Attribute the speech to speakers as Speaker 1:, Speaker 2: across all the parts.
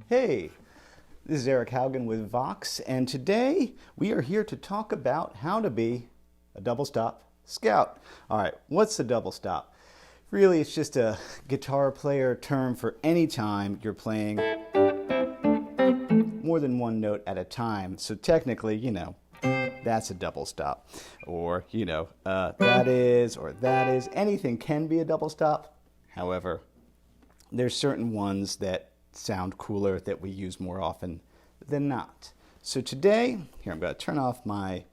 Speaker 1: Hey, this is Eric Haugen with Vox, and today we are here to talk about how to be a double stop scout. All right, what's a double stop? Really, it's just a guitar player term for any time you're playing more than one note at a time. So technically, that's a double stop. Or, that is. Anything can be a double stop. However, there's certain ones that sound cooler that we use more often than not. So today, here I'm going to turn off my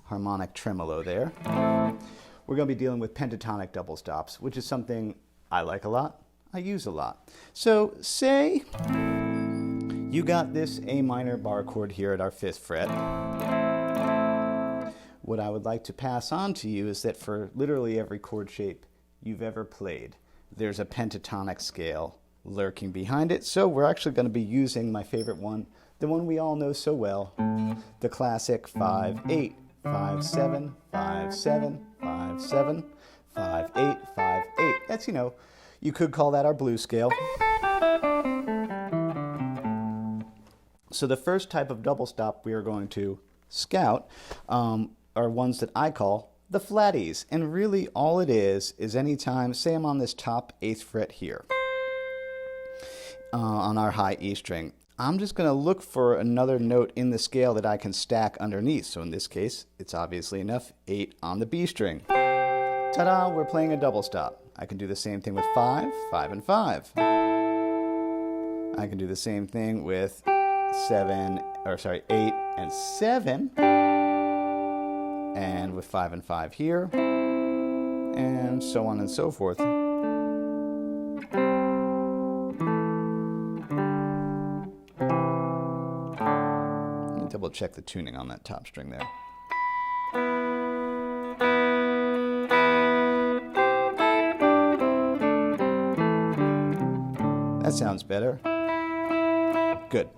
Speaker 1: harmonic tremolo there. We're going to be dealing with pentatonic double stops, which is something I like a lot, I use a lot. So say you got this A minor bar chord here at our 5th fret. What I would like to pass on to you is that for literally every chord shape you've ever played, there's a pentatonic scale lurking behind it. So we're actually going to be using my favorite one, the one we all know so well, the classic 5/8, 5/7, 5/7, 5/7, 5/8, 5/8. That's, you could call that our blues scale. So the first type of double stop we are going to scout are ones that I call the flatties. And really all it is anytime, say I'm on this top 8th fret here, on our high E string, I'm just going to look for another note in the scale that I can stack underneath. So in this case, it's obviously enough, 8 on the B string. Ta-da, we're playing a double stop. I can do the same thing with 5, 5 and 5. I can do the same thing with 8 and 7. And with 5 and 5 here. And so on and so forth. Double check the tuning on that top string there. That sounds better. Good.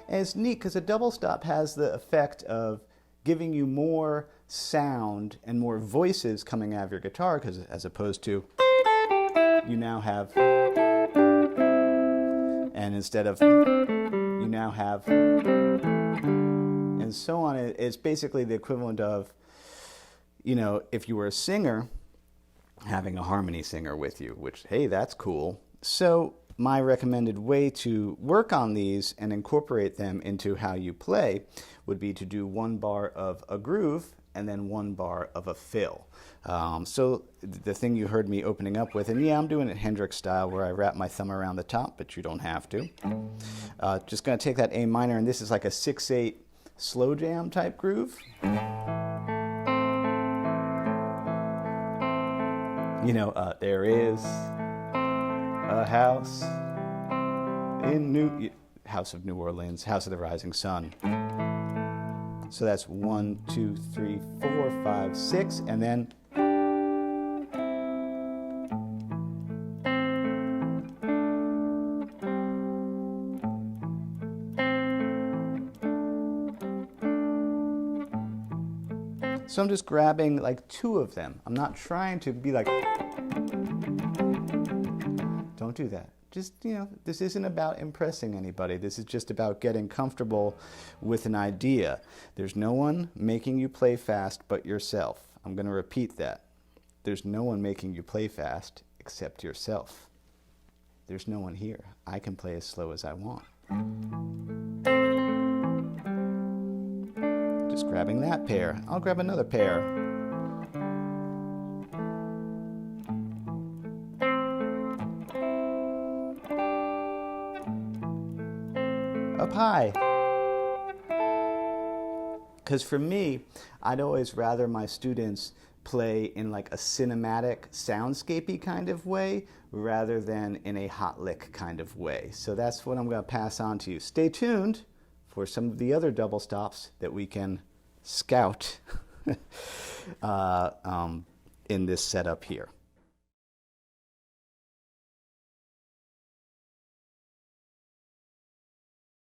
Speaker 1: And it's neat because a double stop has the effect of giving you more sound and more voices coming out of your guitar, because as opposed to you now have, and instead of you now have, and so on. It's basically the equivalent of, if you were a singer, having a harmony singer with you, which, hey, that's cool. So my recommended way to work on these and incorporate them into how you play would be to do 1 bar of a groove and then 1 bar of a fill. So the thing you heard me opening up with, and yeah, I'm doing it Hendrix style where I wrap my thumb around the top, but you don't have to. Just going to take that A minor, and this is like a 6/8 slow jam type groove. There is a house in House of New Orleans, House of the Rising Sun. So that's 1, 2, 3, 4, 5, 6, and then so I'm just grabbing like 2 of them. I'm not trying to be like, don't do that. Just, this isn't about impressing anybody. This is just about getting comfortable with an idea. There's no one making you play fast but yourself. I'm going to repeat that. There's no one making you play fast except yourself. There's no one here. I can play as slow as I want. Just grabbing that pair. I'll grab another pair. Up high. Because for me, I'd always rather my students play in like a cinematic, soundscapey kind of way rather than in a hot lick kind of way. So that's what I'm going to pass on to you. Stay tuned for some of the other double stops that we can scout in this setup here.